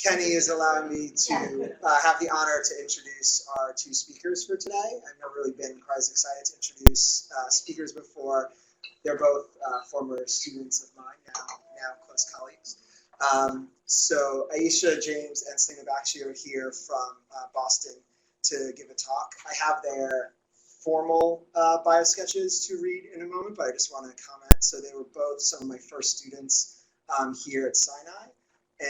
Kenny is allowing me to have the honor to introduce our two speakers for today. I've never really been quite as excited to introduce speakers before. They're both former students of mine, now close colleagues. So Aisha, James, and Salina Bakshi are here from Boston to give a talk. I have their formal bio sketches to read in a moment, but I just want to comment. So they were both some of my first students here at Sinai,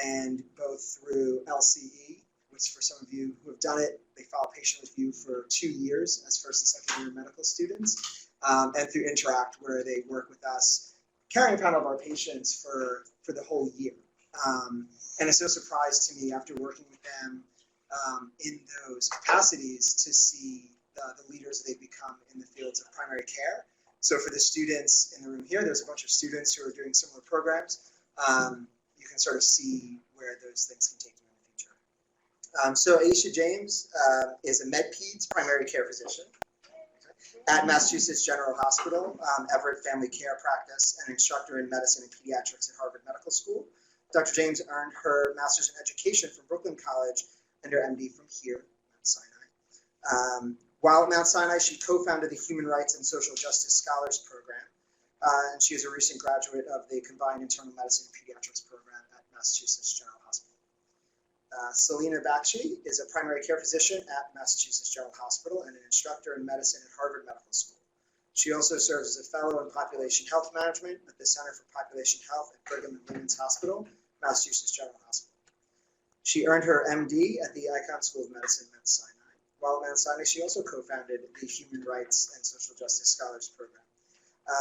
and both through LCE, which for some of you who have done it, they follow patient with you for 2 years as first and second year medical students, and through Interact, where they work with us, carrying a panel of our patients for the whole year. And it's no surprise to me after working with them in those capacities to see the leaders they've become in the fields of primary care. So for the students in the room here, there's a bunch of students who are doing similar programs. You can sort of see where those things can take you in the future. So Aisha James is a med-peds primary care physician at Massachusetts General Hospital, Everett Family Care Practice, and instructor in medicine and pediatrics at Harvard Medical School. Dr. James earned her master's in education from Brooklyn College and her MD from here, Mount Sinai. While at Mount Sinai, she co-founded the Human Rights and Social Justice Scholars Program, and she is a recent graduate of the Combined Internal Medicine and Pediatrics Program at Massachusetts General Hospital. Salina Bakshi is a primary care physician at Massachusetts General Hospital and an instructor in medicine at Harvard Medical School. She also serves as a fellow in population health management at the Center for Population Health at Brigham and Women's Hospital, Massachusetts General Hospital. She earned her MD at the Icahn School of Medicine at Mount Sinai. While at Mount Sinai, she also co-founded the Human Rights and Social Justice Scholars Program.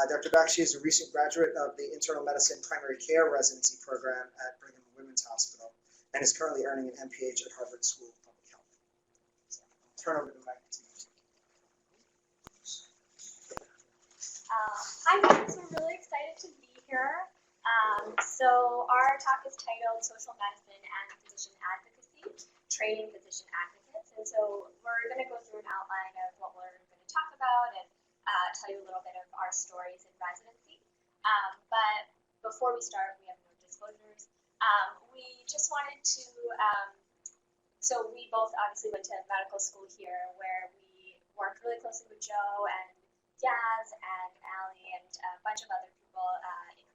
Dr. Bakshi is a recent graduate of the Internal Medicine Primary Care Residency Program at Brigham and Women's Hospital and is currently earning an MPH at Harvard School of Public Health. So I'll turn over the mic to you. Hi guys, we're really excited to be here. So our talk is titled Social Medicine and Physician Advocacy, Training Physician Advocates. And so we're going to go through an outline of what we're going to talk about and tell you a little bit of our stories in residency. But before we start, we have no disclosures. We just wanted to, so we both obviously went to medical school here where we worked really closely with Joe and Yaz and Allie and a bunch of other people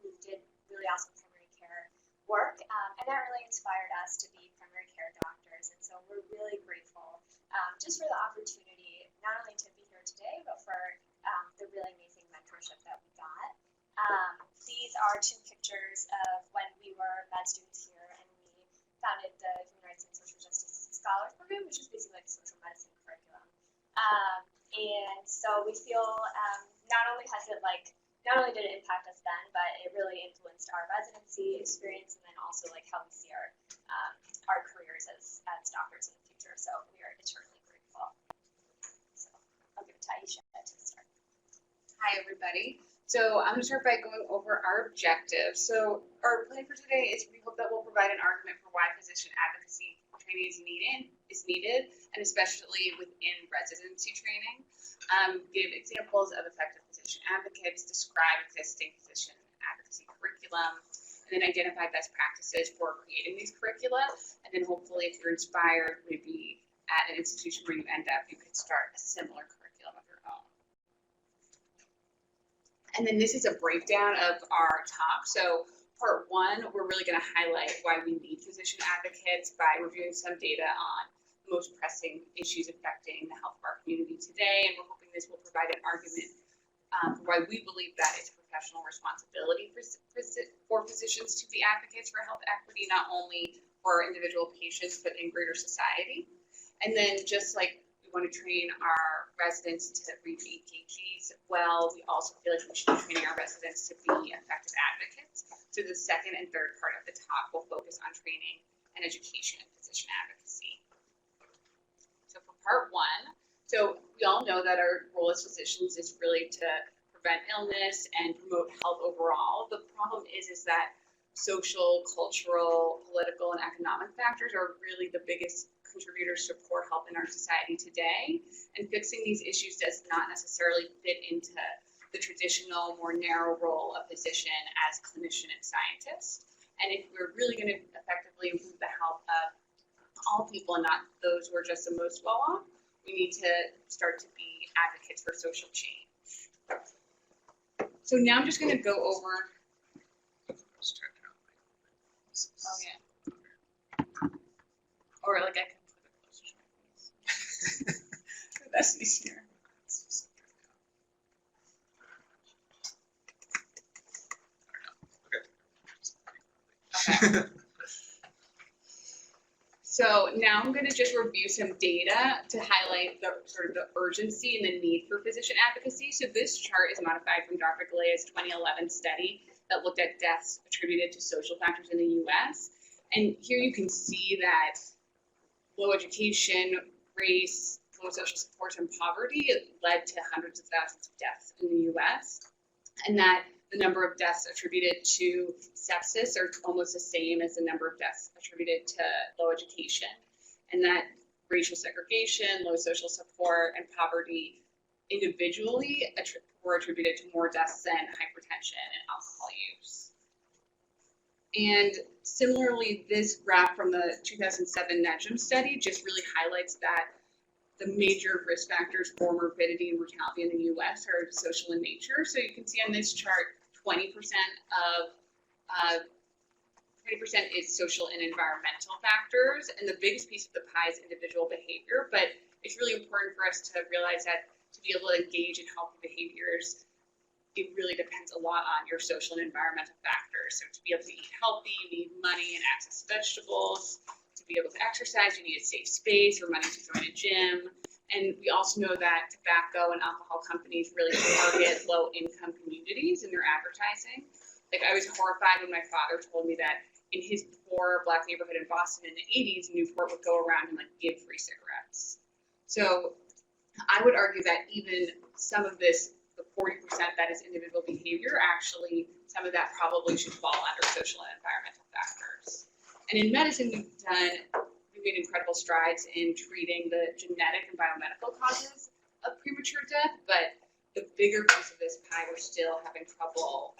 who did really awesome primary care work. And that really inspired us to be primary care doctors. And so we're really grateful just for the opportunity, not only to be here today, but for the really amazing mentorship that we got. These are two pictures of when we were med students here and we founded the Human Rights and Social Justice Scholars Program, which is basically like a social medicine curriculum. And so we feel not only did it impact us then, but it really influenced our residency experience and then also like how we see our careers as doctors in the future. So we are eternally grateful. So I'll give it to Aisha to start. Hi, everybody. So I'm going to start by going over our objectives. So our plan for today is we hope that we'll provide an argument for why physician advocacy training is needed, and especially within residency training. Give examples of effective physician advocates, describe existing physician advocacy curriculum, and then identify best practices for creating these curricula. And then hopefully, if you're inspired, maybe at an institution where you end up, you could start a similar curriculum of your own. And then this is a breakdown of our talk. So part one, we're really going to highlight why we need physician advocates by reviewing some data on the most pressing issues affecting the health of our community today. And we're hoping this will provide an argument for why we believe that it's a professional responsibility for physicians to be advocates for health equity, not only for individual patients, but in greater society. And then just like we want to train our residents to reach EKGs well, we also feel like we should be training our residents to be effective advocates. So the second and third part of the talk will focus on training and education in physician advocacy. So for part one, so we all know that our role as physicians is really to prevent illness and promote health overall. The problem is that social, cultural, political, and economic factors are really the biggest contributors to poor health in our society today. And fixing these issues does not necessarily fit into the traditional, more narrow role of physician as clinician and scientist. And if we're really going to effectively improve the health of all people and not those who are just the most well off. We need to start to be advocates for social change. So now I'm just going to go over. Oh yeah. Or like I can put it closer to my face. That's easier. Okay. So now I'm going to just review some data to highlight the sort of the urgency and the need for physician advocacy. So this chart is modified from Dr. Galea's 2011 study that looked at deaths attributed to social factors in the U.S. And here you can see that low education, race, low social support, and poverty led to hundreds of thousands of deaths in the U.S. And that the number of deaths attributed to sepsis are almost the same as the number of deaths attributed to low education. And that racial segregation, low social support, and poverty individually were attributed to more deaths than hypertension and alcohol use. And similarly, this graph from the 2007 NEJM study just really highlights that the major risk factors for morbidity and mortality in the U.S. are social in nature. So you can see on this chart, 20% is social and environmental factors, and the biggest piece of the pie is individual behavior. But it's really important for us to realize that to be able to engage in healthy behaviors, it really depends a lot on your social and environmental factors. So to be able to eat healthy, you need money and access to vegetables. To be able to exercise, you need a safe space or money to join a gym. And we also know that tobacco and alcohol companies really target low-income communities in their advertising. Like, I was horrified when my father told me that in his poor Black neighborhood in Boston in the 80s, Newport would go around and like give free cigarettes. So I would argue that even some of this, the 40% that is individual behavior, actually some of that probably should fall under social and environmental factors. And in medicine, we've made incredible strides in treating the genetic and biomedical causes of premature death, but the bigger piece of this pie we're still having trouble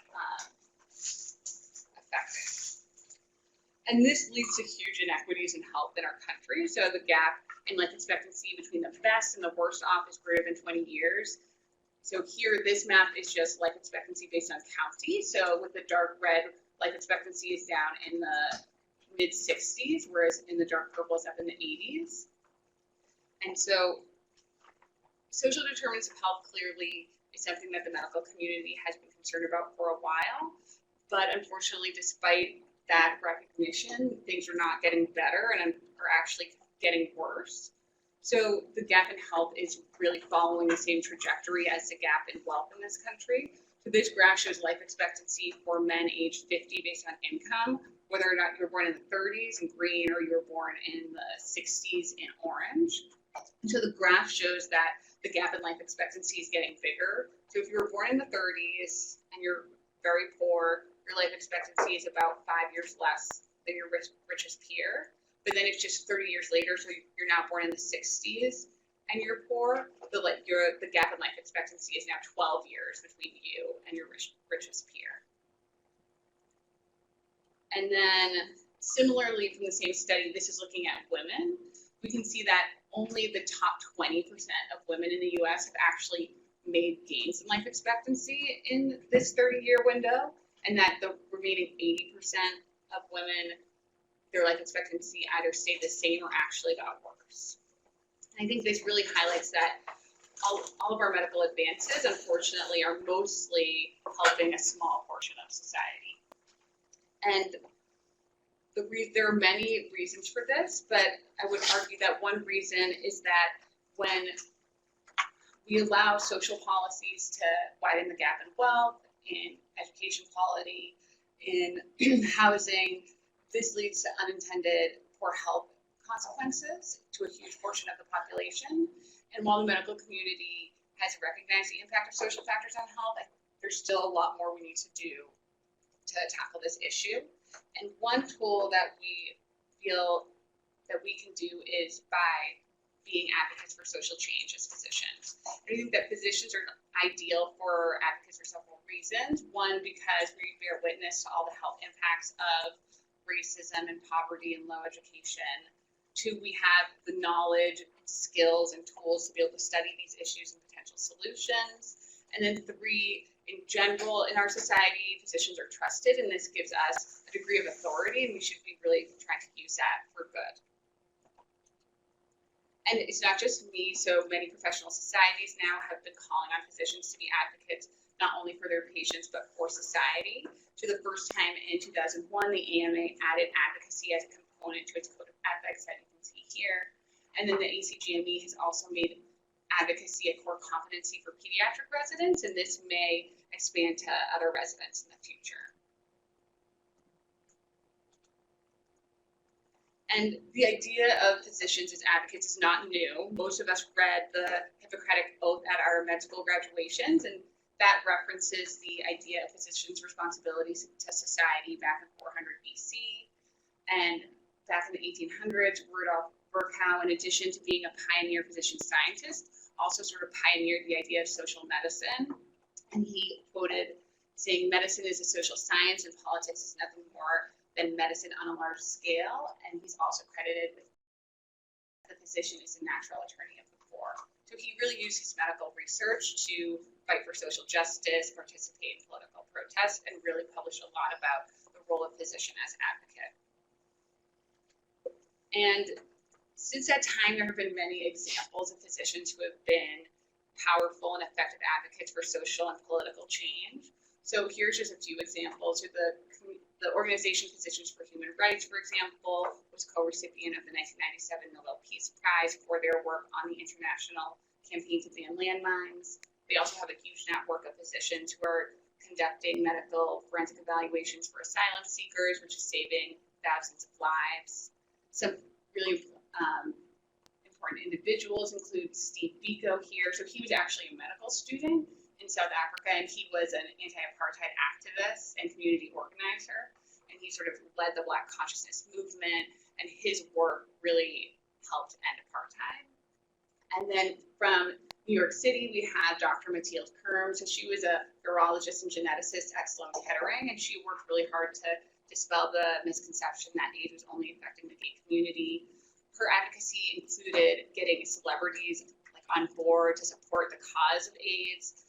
affecting. And this leads to huge inequities in health in our country. So the gap in life expectancy between the best and the worst off is greater than 20 years. So here, this map is just life expectancy based on county. So with the dark red, life expectancy is down in the mid-60s, whereas in the dark purple is up in the 80s. And so social determinants of health clearly is something that the medical community has been concerned about for a while. But unfortunately, despite that recognition, things are not getting better and are actually getting worse. So the gap in health is really following the same trajectory as the gap in wealth in this country. So this graph shows life expectancy for men aged 50 based on income, whether or not you were born in the 30s in green or you were born in the 60s in orange. And so the graph shows that the gap in life expectancy is getting bigger. So if you were born in the 30s and you're very poor, your life expectancy is about 5 years less than your richest peer. But then it's just 30 years later, so you're now born in the 60s and you're poor, the gap in life expectancy is now 12 years between you and your richest peer. And then similarly from the same study, this is looking at women. We can see that only the top 20% of women in the US have actually made gains in life expectancy in this 30-year window, and that the remaining 80% of women, their life expectancy either stayed the same or actually got worse. And I think this really highlights that all of our medical advances, unfortunately, are mostly helping a small portion of society. And there are many reasons for this, but I would argue that one reason is that when we allow social policies to widen the gap in wealth, in education quality, in housing, this leads to unintended poor health consequences to a huge portion of the population. And while the medical community has recognized the impact of social factors on health, there's still a lot more we need to do to tackle this issue. And one tool that we feel that we can do is by being advocates for social change as physicians. And I think that physicians are ideal for advocates for several reasons. One, because we bear witness to all the health impacts of racism and poverty and low education 2, we have the knowledge, skills, and tools to be able to study these issues and potential solutions. And then 3, in general, in our society, physicians are trusted, and this gives us a degree of authority, and we should be really trying to use that for good. And it's not just me, so many professional societies now have been calling on physicians to be advocates, not only for their patients, but for society. For the first time in 2001, the AMA added advocacy as a component to its code of ethics that you can see here. And then the ACGME has also made advocacy a core competency for pediatric residents, and this may expand to other residents in the future. And the idea of physicians as advocates is not new. Most of us read the Hippocratic Oath at our med school graduations, and that references the idea of physicians' responsibilities to society back in 400 BC. And back in the 1800s, Rudolf Virchow, in addition to being a pioneer physician scientist, also sort of pioneered the idea of social medicine. And he quoted saying, "Medicine is a social science and politics is nothing more than medicine on a large scale." And he's also credited with the physician is a natural attorney of the poor. So he really used his medical research to fight for social justice, participate in political protests, and really published a lot about the role of physician as advocate. And since that time, there have been many examples of physicians who have been powerful and effective advocates for social and political change. So here's just a few examples. The organization Physicians for Human Rights, for example, was co-recipient of the 1997 Nobel Peace Prize for their work on the international campaign to ban landmines. They also have a huge network of physicians who are conducting medical forensic evaluations for asylum seekers, which is saving thousands of lives. Some really important individuals include Steve Biko here. So he was actually a medical student in South Africa, and he was an anti-apartheid activist and community organizer, and he sort of led the Black consciousness movement, and his work really helped end apartheid. And then from New York City, we have Dr. Mathilde Kerm. So she was a virologist and geneticist at Sloan Kettering, and she worked really hard to dispel the misconception that AIDS was only affecting the gay community. Her advocacy included getting celebrities on board to support the cause of AIDS,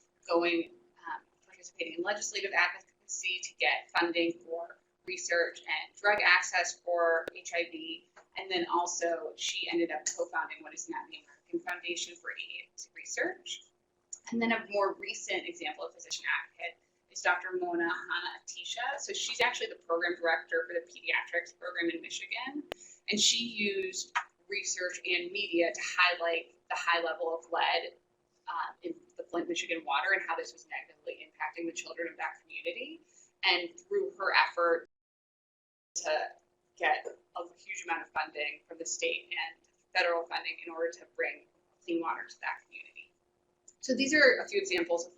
participating in legislative advocacy to get funding for research and drug access for HIV, and then also she ended up co-founding what is now the American Foundation for AIDS Research. And then a more recent example of physician advocate is Dr. Mona Hanna-Attisha. So she's actually the program director for the pediatrics program in Michigan, and she used research and media to highlight the high level of lead in the Flint, Michigan water and how this was negatively impacting the children of that community. And through her effort to get a huge amount of funding from the state and federal funding in order to bring clean water to that community. So these are a few examples of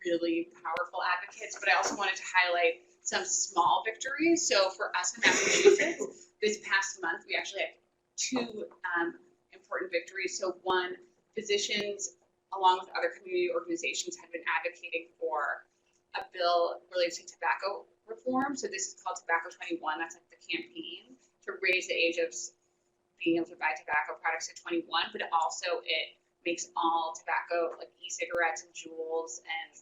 really powerful advocates, but I also wanted to highlight some small victories. So for us in Massachusetts, this past month, we actually had 2 important victories. So one, physicians, along with other community organizations, had been advocating for a bill related to tobacco reform. So this is called Tobacco 21. That's the campaign to raise the age of being able to buy tobacco products to 21, but also it makes all tobacco, like e-cigarettes and Juuls and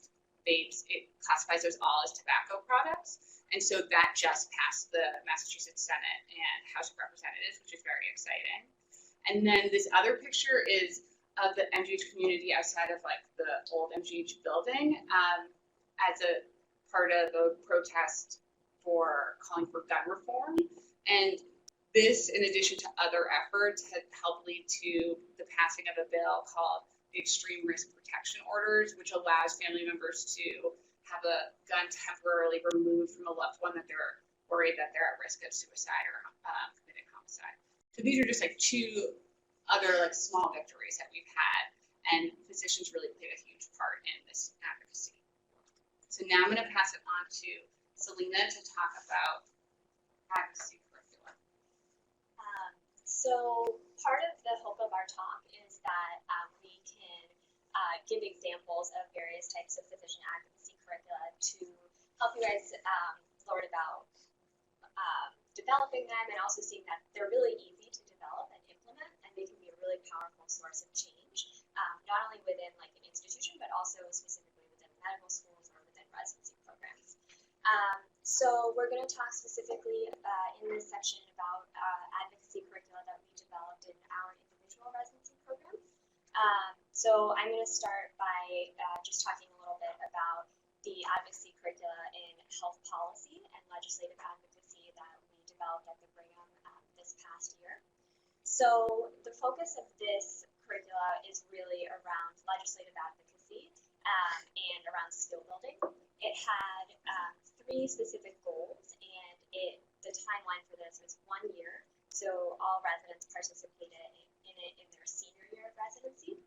vapes, it classifies those all as tobacco products. And so that just passed the Massachusetts Senate and House of Representatives, which is very exciting. And then this other picture is of the MGH community outside of the old MGH building as a part of a protest for calling for gun reform. And this, in addition to other efforts, had helped lead to the passing of a bill called the Extreme Risk Protection Orders, which allows family members to have a gun temporarily removed from a loved one that they're worried that they're at risk of suicide or committing homicide. So these are just 2 other small victories that we've had, and physicians really played a huge part in this advocacy. So now I'm going to pass it on to Salina to talk about advocacy curricula. So part of the hope of our talk is that we can give examples of various types of physician advocacy curricula to help you guys learn about developing them, and also seeing that they're really easy to develop So we're going to talk specifically in this section about advocacy curricula that we developed in our individual residency program. So I'm going to start by just talking a little bit about the advocacy curricula in health policy and legislative advocacy that we developed at the Brigham this past year. So the focus of this curricula is really around legislative advocacy and around skill building. It had 3 specific goals, and the timeline for this was 1 year. So all residents participated in it in their senior year of residency.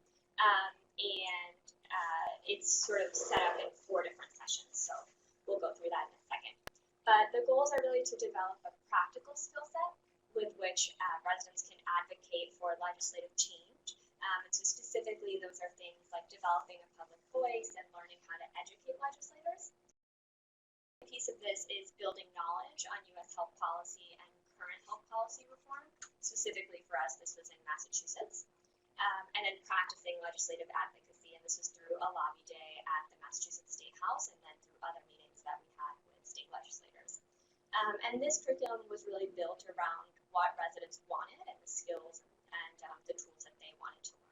It's sort of set up in 4 different sessions, so we'll go through that in a second. But the goals are really to develop a practical skill set with which residents can advocate for legislative change. And so specifically, those are things like developing a public voice and learning how to educate legislators. A piece of this is building knowledge on U.S. health policy and current health policy reform. Specifically for us, this was in Massachusetts. And then practicing legislative advocacy, and this was through a lobby day at the Massachusetts State House and then through other meetings that we had with state legislators. And this curriculum was really built around what residents wanted and the skills and the tools that they wanted to learn.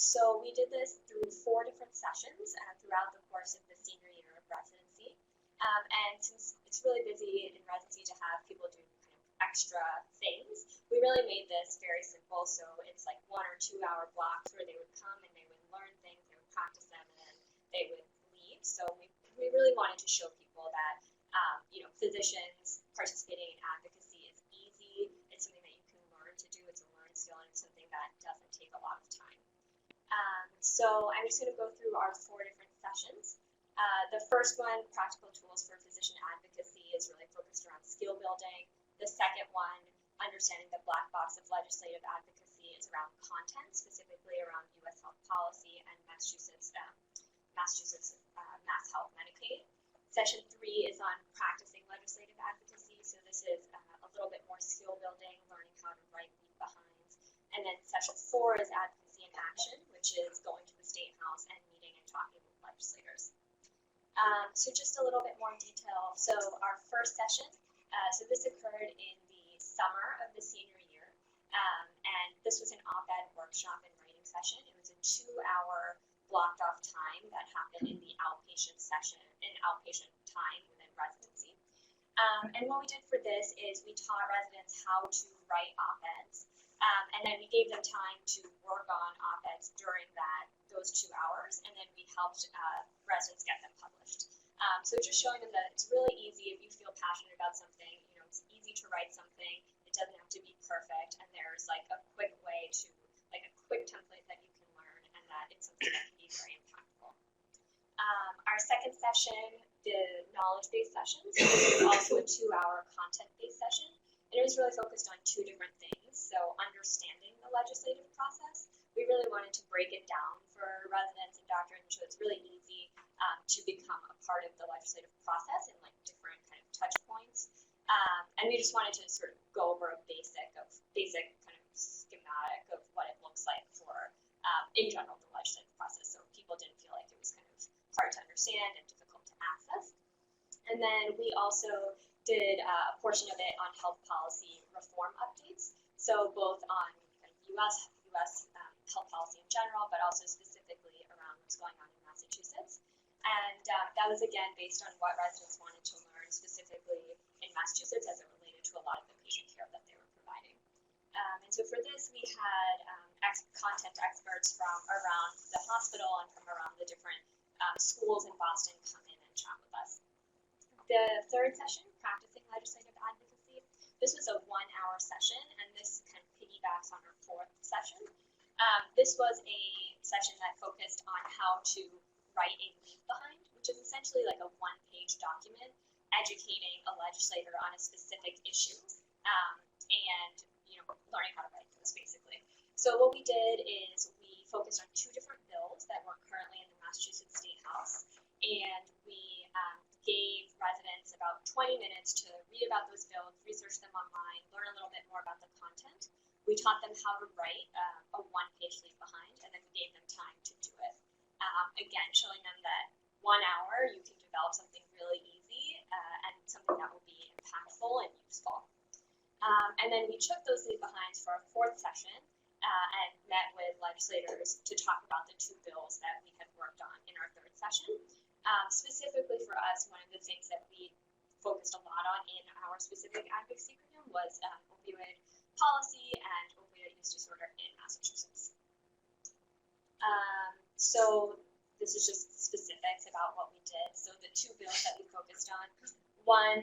So we did this through 4 different sessions throughout the course of the senior year of residency. And since it's really busy in residency to have people do extra things, we really made this very simple. So it's like 1 or 2 hour blocks where they would come and they would learn things, they would practice them, and then they would leave. So we really wanted to show people that physicians participating in advocacy is easy. It's something that you can learn to do. It's a learned skill, and it's something that doesn't take a lot of time. So I'm just going to go through our 4 different sessions. The first one, practical tools for physician advocacy, is really focused around skill building. The second one, understanding the black box of legislative advocacy, is around content, specifically around U.S. health policy and Massachusetts Mass Health Medicaid. Session 3 is on practicing legislative advocacy, so this is a little bit more skill building, learning how to write leave behinds. And then session 4 is advocacy in action, which is going to the State House and meeting and talking with legislators. So just a little bit more detail. So our first session, so this occurred in the summer of the senior year, and this was an op-ed workshop and writing session. It was a 2-hour blocked off time that happened in the outpatient session, in outpatient time within residency. And what we did for this is we taught residents how to write op-eds, and then we gave them time to work on op-eds during those 2 hours, and then we helped residents get them published. So just showing them that it's really easy if you feel passionate about something. It's easy to write something. It doesn't have to be perfect, and there's like a quick way to, like a quick template that you can learn, and that it's something that can be very impactful. Our second session, the knowledge-based session, so this is also a 2-hour content-based session, and it was really focused on 2 different things. So understanding the legislative process. We really wanted to break it down for residents and doctors, so it's really easy to become a part of the legislative process in like different kind of touch points. And we just wanted to sort of go over a basic kind of schematic of what it looks like for, in general, the legislative process, so people didn't feel like it was kind of hard to understand and difficult to access. And then we also did a portion of it on health policy reform updates, so both on kind of U.S. health policy in general, but also specifically around what's going on in Massachusetts. And that was, again, based on what residents wanted to learn, specifically in Massachusetts as it related to a lot of the patient care that they were providing. And so for this, we had content experts from around the hospital and from around the different schools in Boston come in and chat with us. The third session, practicing legislative advocacy, this was a 1-hour session, and this kind of piggybacks on our 4th session. This was a session that focused on how to write a leave behind, which is essentially like a 1-page document educating a legislator on a specific issue, and learning how to write those basically. So what we did is we focused on 2 different bills that were currently in the Massachusetts State House, and we gave residents about 20 minutes to read about those bills, research them online, learn a little bit more about the content. We taught them how to write a 1-page leave behind, and then we gave them time to do it. Again, showing them that 1 hour, you can develop something really easy and something that will be impactful and useful. And then we took those leave behinds for a 4th session and met with legislators to talk about the 2 bills that we had worked on in our 3rd session. Specifically for us, one of the things that we focused a lot on in our specific advocacy curriculum was opioid policy and opioid use disorder in Massachusetts. So this is just specifics about what we did. So the 2 bills that we focused on, one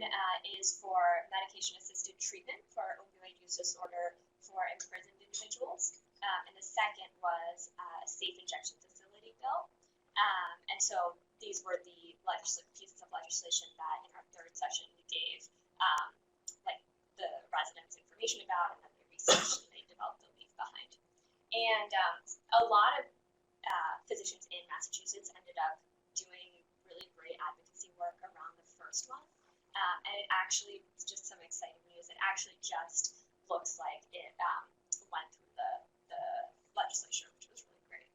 is for medication-assisted treatment for opioid use disorder for imprisoned individuals, and the second was a safe injection facility bill. And so these were the pieces of legislation that in our 3rd session we gave like the residents information about, and then they researched and they developed the leave behind. And a lot of physicians in Massachusetts ended up doing really great advocacy work around the first one. And it actually, just some exciting news, it actually just looks like it went through the legislature, which was really great.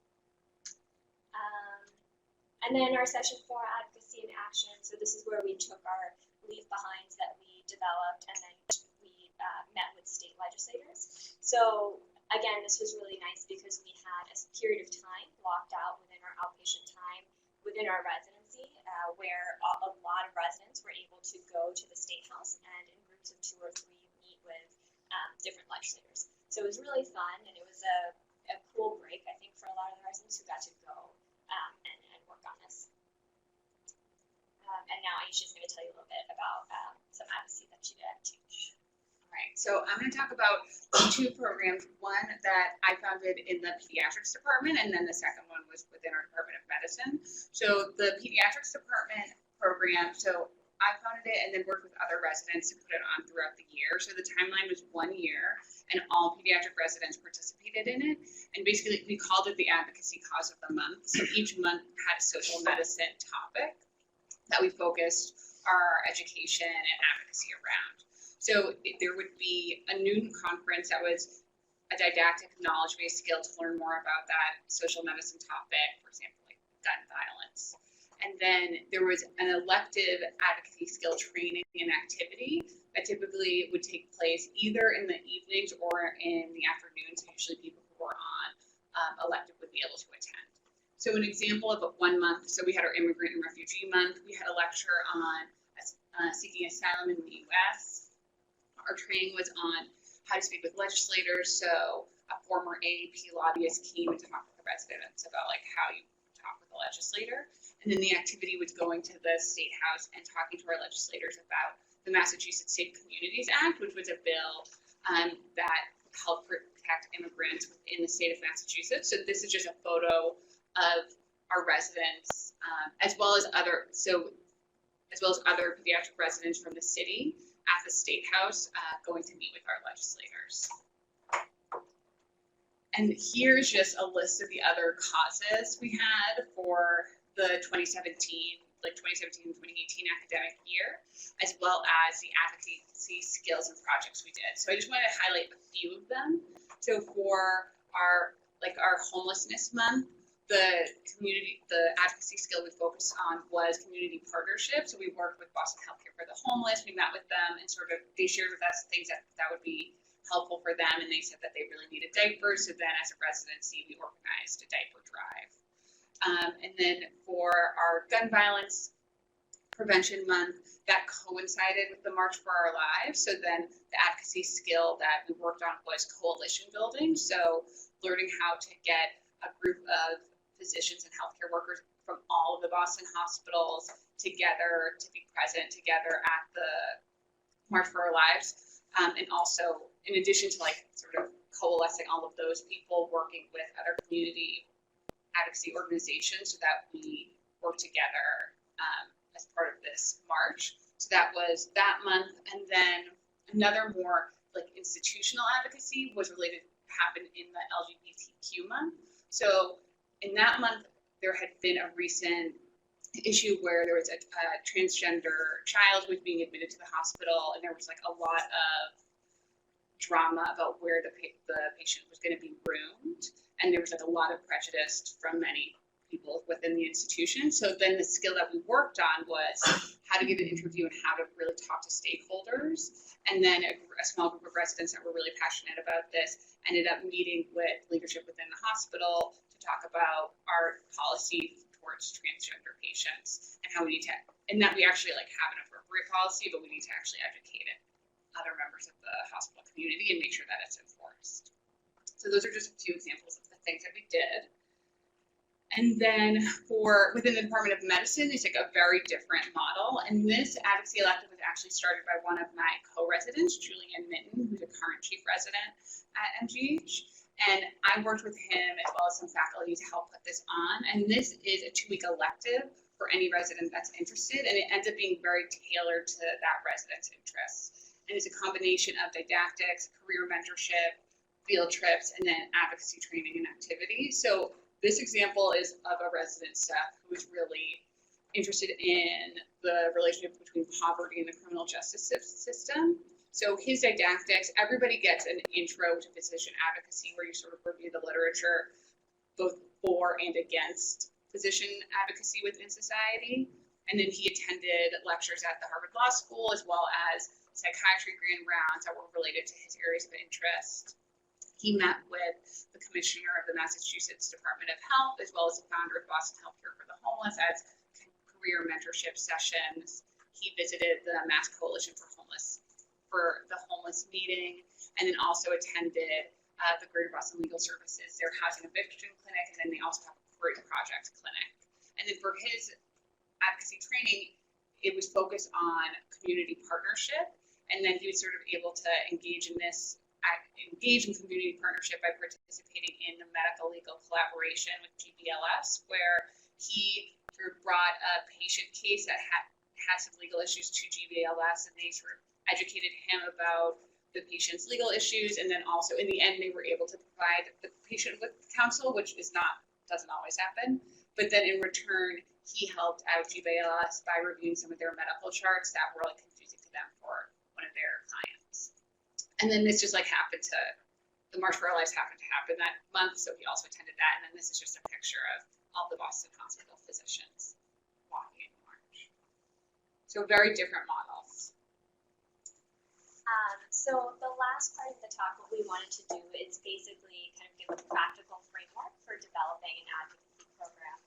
And then our session 4, advocacy in action. So this is where we took our leave behinds that we developed and then we met with state legislators. So again, this was really nice because we had a period of time blocked out within our outpatient time within our residency where a lot of residents were able to go to the State House and in groups of 2 or 3 meet with different legislators. So it was really fun, and it was a cool break, I think, for a lot of the residents who got to go and work on this. And now Aisha is going to tell you a little bit about some advocacy that she did at Teach. Right, so I'm going to talk about 2 programs, one that I founded in the pediatrics department, and then the second one was within our Department of Medicine. So the pediatrics department program, so I founded it and then worked with other residents to put it on throughout the year. So the timeline was 1 year, and all pediatric residents participated in it. And basically, we called it the Advocacy Cause of the Month. So each month had a social medicine topic that we focused our education and advocacy around. So there would be a noon conference that was a didactic knowledge-based skill to learn more about that social medicine topic, for example, like gun violence. And then there was an elective advocacy skill training and activity that typically would take place either in the evenings or in the afternoons. Usually people who were on elective would be able to attend. So an example of 1 month, so we had our immigrant and refugee month. We had a lecture on seeking asylum in the U.S. Our training was on how to speak with legislators. So a former AAP lobbyist came and talked with the residents about like how you talk with a legislator. And then the activity was going to the State House and talking to our legislators about the Massachusetts Safe Communities Act, which was a bill that helped protect immigrants within the state of Massachusetts. So this is just a photo of our residents, as well as other pediatric residents from the city at the State House going to meet with our legislators. And here's just a list of the other causes we had for the 2017-2018 academic year, as well as the advocacy skills and projects we did. So I just wanted to highlight a few of them. So for our homelessness month, the advocacy skill we focused on was community partnership. So we worked with Boston Healthcare for the Homeless. We met with them and they shared with us things that would be helpful for them. And they said that they really needed diapers. So then as a residency, we organized a diaper drive. And then for our gun violence prevention month, that coincided with the March for Our Lives. So then the advocacy skill that we worked on was coalition building. So learning how to get a group of physicians and healthcare workers from all of the Boston hospitals together to be present together at the March for Our Lives. And also, in addition to like sort of coalescing all of those people, working with other community advocacy organizations so that we work together as part of this march. So that was that month. And then another more like institutional advocacy was happened in the LGBTQ month. So in that month, there had been a recent issue where there was a transgender child who was being admitted to the hospital, and there was like a lot of drama about where the patient was going to be groomed, and there was like a lot of prejudice from many people within the institution. So then the skill that we worked on was how to give an interview and how to really talk to stakeholders. And then a small group of residents that were really passionate about this ended up meeting with leadership within the hospital to talk about our policy towards transgender patients and how we need to, and that we actually like have an appropriate policy, but we need to actually educate it, other members of the hospital community, and make sure that it's enforced. So those are just a few examples of the things that we did. And then within the Department of Medicine, they took a very different model. And this advocacy elective was actually started by one of my co-residents, Julianne Minton, who's a current chief resident at MGH. And I worked with him as well as some faculty to help put this on. And this is a 2-week elective for any resident that's interested. And it ends up being very tailored to that resident's interests. And it's a combination of didactics, career mentorship, field trips, and then advocacy training and activities. So this example is of a resident staff who is really interested in the relationship between poverty and the criminal justice system. So his didactics, everybody gets an intro to physician advocacy where you sort of review the literature both for and against physician advocacy within society. And then he attended lectures at the Harvard Law School as well as psychiatry grand rounds that were related to his areas of interest. He met with the commissioner of the Massachusetts Department of Health, as well as the founder of Boston Healthcare for the Homeless as career mentorship sessions. He visited the Mass Coalition for the homeless meeting, and then also attended the Greater Boston Legal Services, their housing eviction clinic, and then they also have a career project clinic. And then for his advocacy training, it was focused on community partnership, and then he was sort of able to engage in community partnership by participating in the medical legal collaboration with GBLS, where he sort of brought a patient case that had some legal issues to GBLS, and they sort of educated him about the patient's legal issues, and then also in the end they were able to provide the patient with counsel, which doesn't always happen. But then in return, he helped out GBLS by reviewing some of their medical charts that were like confusing to them for one of their clients. And then this just like happened to, the March for Our Lives happened to happen that month, so he also attended that. And then this is just a picture of all the Boston Hospital physicians walking in March. So very different models. So the last part of the talk, what we wanted to do is basically kind of give a practical framework for developing an advocacy program.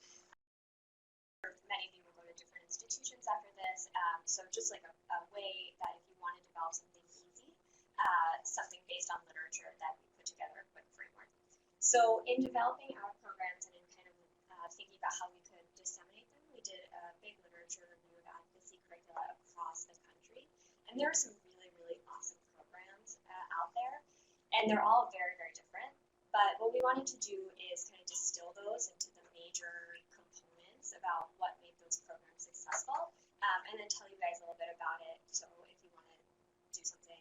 Many of you will go to different institutions after this, so just like a way that if you want to develop something easy, something based on literature, that we put together a quick framework. So in developing our programs and in kind of thinking about how we could disseminate them, we did a big literature review of advocacy curricula across the country, and there are some really, really awesome programs out there, and they're all very, very different. But what we wanted to do is kind of distill those into the major components about what made those programs successful, and then tell you guys a little bit about it. So if you want to do something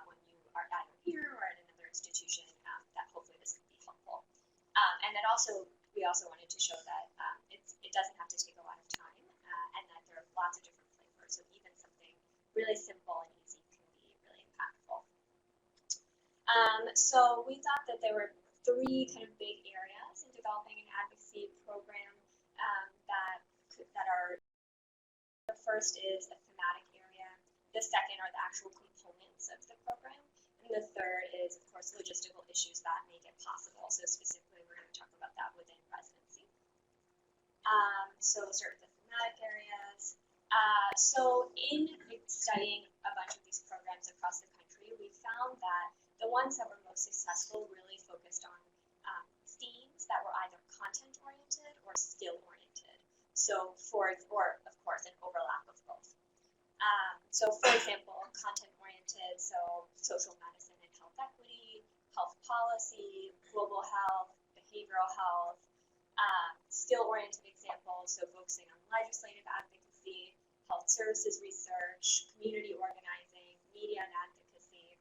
when you are either here or at another institution, that hopefully this could be helpful. And then we also wanted to show that it doesn't have to take a lot of time, and that there are lots of different flavors. So even something really simple and easy can be really impactful. So we thought that there were 3 kind of big areas in developing an advocacy program that are, the first is a thematic area, the second are the actual components of the program, and the third is, of course, logistical issues that make it possible. So specifically, we're going to talk about that within residency. So we'll start with the thematic areas. So in studying a bunch of these programs across the country, we found that the ones that were most successful really focused on themes that were either content-oriented or skill-oriented. So or of course, an overlap of both. So for example, content-oriented, so social medicine and health equity, health policy, global health, behavioral health, skill-oriented examples, so focusing on legislative advocacy, health services research, community organizing, media and advocacy,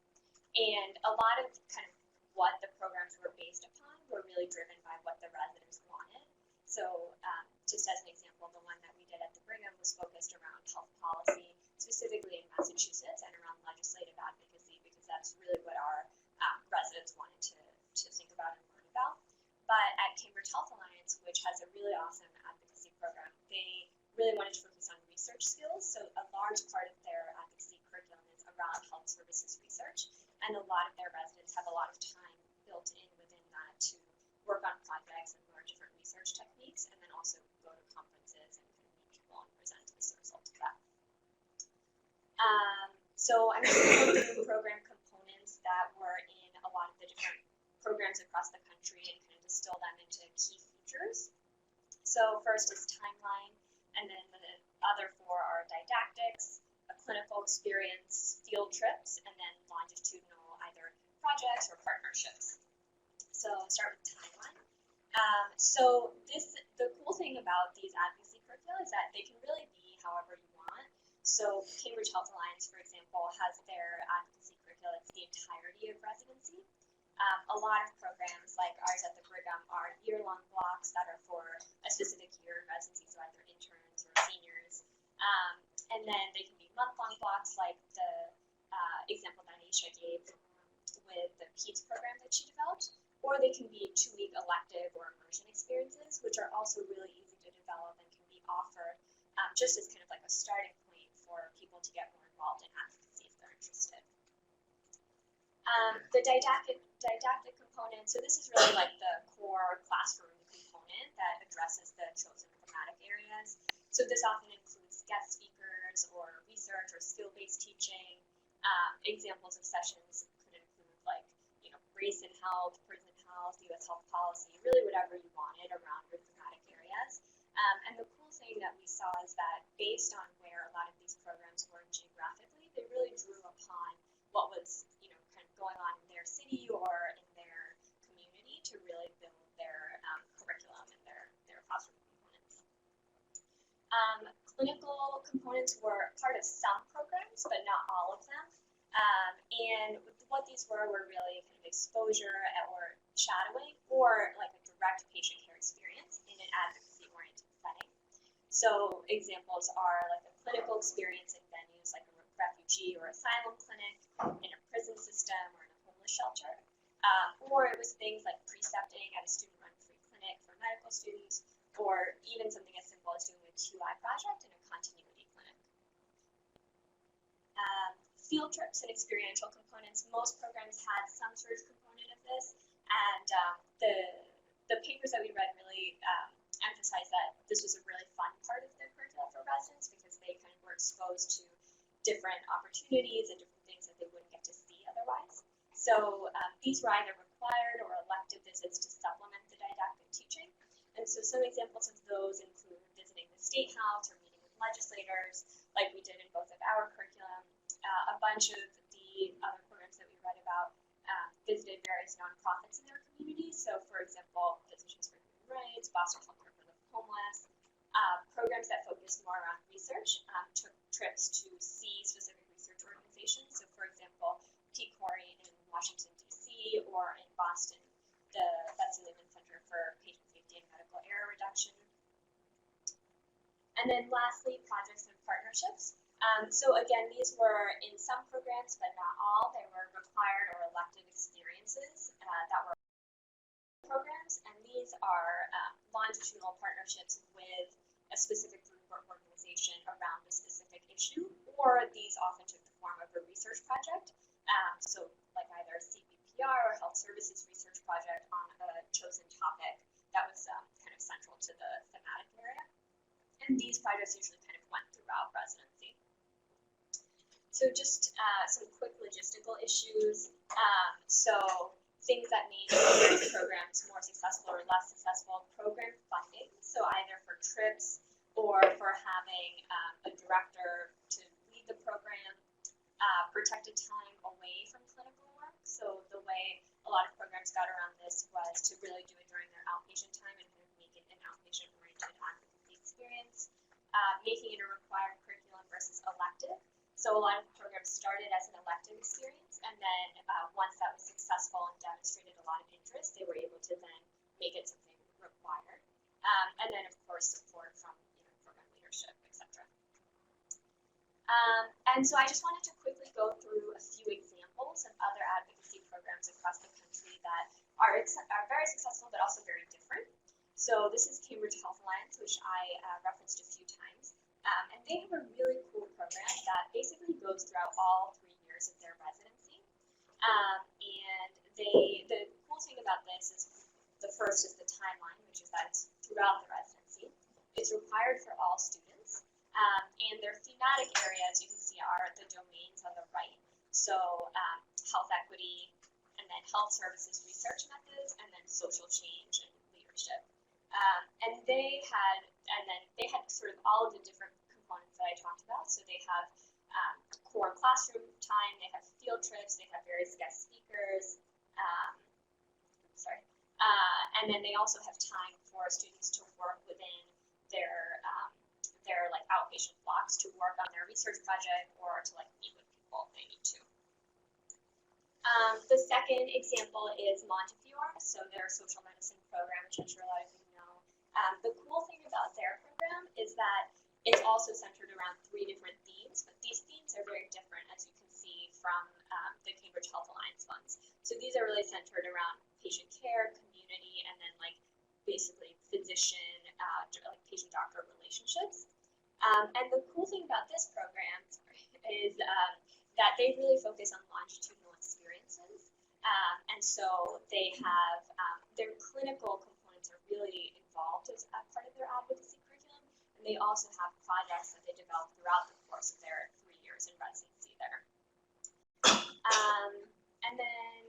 and a lot of kind of what the programs were based upon were really driven by what the residents wanted. So just as an example, the one that we did at the Brigham was focused around health policy, specifically in Massachusetts, and around legislative advocacy, because that's really what our residents wanted to think about and learn about. But at Cambridge Health Alliance, which has a really awesome advocacy program. They really wanted to focus on research skills, so a large part of their advocacy curriculum is around health services research, and a lot of their residents have a lot of time built in within that to work on projects and learn different research techniques, and then also go to conferences and kind of meet people and present as a result of that. So I'm just going to go through program components that were in a lot of the different programs across the country and kind of distill them into key features. So first is timeline, and then the other four are didactics, a clinical experience, field trips, and then longitudinal either projects or partnerships. So I'll start with timeline. The cool thing about these advocacy curricula is that they can really be however you want. So Cambridge Health Alliance, for example, has their advocacy curricula, it's the entirety of residency. A lot of programs like ours at the Brigham are year-long blocks that are for a specific year in residency, so either interns or seniors. And then they can be month-long blocks like the example that Aisha gave with the PEDS program that she developed, or they can be 2-week elective or immersion experiences, which are also really easy to develop and can be offered just as kind of like a starting point for people to get more involved in advocacy if they're interested. The didactic component, so this is really like the core classroom component that addresses the chosen thematic areas. So this often includes guest speakers or research or skill-based teaching. Examples of sessions could include like, race and health, prison health, U.S. health policy, really whatever you wanted around your thematic areas. And the cool thing that we saw is that based on where a lot of these programs were geographically, they really drew upon what was, kind of going on in their city or in their community to really build their curriculum and their classroom components. Clinical components were part of some programs, but not all of them. And what these were really kind of exposure or shadowing or like a direct patient care experience in an advocacy-oriented setting. So examples are like a clinical experience in venues like a refugee or asylum clinic, in a prison system or in a homeless shelter. Or it was things like precepting at a student-run free clinic for medical students, or even something as simple as doing a QI project in a continuity clinic. Field trips and experiential components. Most programs had some sort of component of this, and the papers that we read really emphasized that this was a really fun part of the curricula for residents because they kind of were exposed to different opportunities and different things that they wouldn't get to see otherwise. So these were either required or elective visits to supplement the didactic teaching. And so some examples of those include visiting the State House or meeting with legislators, like we did in both of our curriculum. A bunch of the other programs that we read about visited various nonprofits in their communities. So, for example, Physicians for Human Rights, Boston Healthcare for the Homeless, programs that focused more around research took trips to see specific research organizations. So, for example, PCORI in Washington, D.C., or in Boston, the Betsy Lehman Center for Patient Safety and Medical Error Reduction. And then lastly, projects and partnerships. So again, these were in some programs, but not all. They were required or elective experiences that were programs, and these are longitudinal partnerships with a specific group or organization around a specific issue, or these often took the form of a research project. So like either a CPPR or health services research project on a chosen topic that was kind of central to the thematic area. And these projects usually kind of went throughout residency. So just some quick logistical issues. So things that made these programs more successful or less successful: program funding, so either for trips or for having a director to lead the program, protected time away from clinical work. So the way a lot of programs got around this was to really do it during their outpatient time and kind of make it an outpatient-oriented advocacy experience, making it a required curriculum versus elective. So a lot of programs started as an elective experience, and then once that was successful and demonstrated a lot of interest, they were able to then make it something required. And then, of course, support from program leadership, etc. And so I just wanted to quickly go through a few examples of other advocacy programs across the country that are very successful, but also very different. So this is Cambridge Health Alliance, which I referenced a few times. And they have a really cool program that basically goes throughout all 3 years of their residency. And the cool thing about this is the first is the timeline, which is that it's throughout the residency. It's required for all students. And their thematic areas, you can see, are the domains on the right. So health equity, and then health services research methods, and then social change and leadership. And they had sort of all of the different components that I talked about. So they have core classroom time, they have field trips, they have various guest speakers. And then they also have time for students to work within their like outpatient blocks to work on their research project or to like meet with people if they need to. The second example is Montefiore, so their social medicine program, which I'm sure a lot of you know. The cool thing about their program is that it's also centered around 3 different themes, but these themes are very different, as you can see from the Cambridge Health Alliance ones. So these are really centered around patient care, community, and then like basically physician, like patient-doctor relationships. And the cool thing about this program is that they really focus on longitudinal experiences. And so they have their clinical components are really involved as part of their advocacy curriculum. And they also have projects that they develop throughout the course of their 3 years in residency there. And then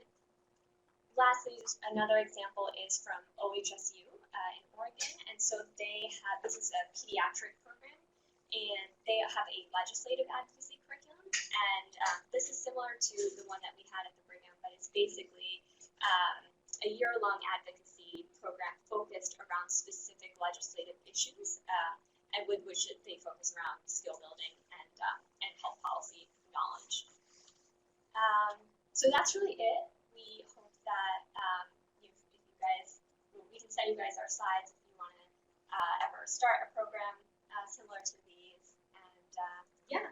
lastly, another example is from OHSU in Oregon. And so they have, this is a pediatric program, and they have a legislative advocacy curriculum. And this is similar to the one that we had at the Brigham, but it's basically a year-long advocacy program focused around specific legislative issues, and with which they focus around skill building and health policy knowledge. So that's really it. We hope that if you guys, we can send you guys our slides if you want to ever start a program similar to these. And yeah.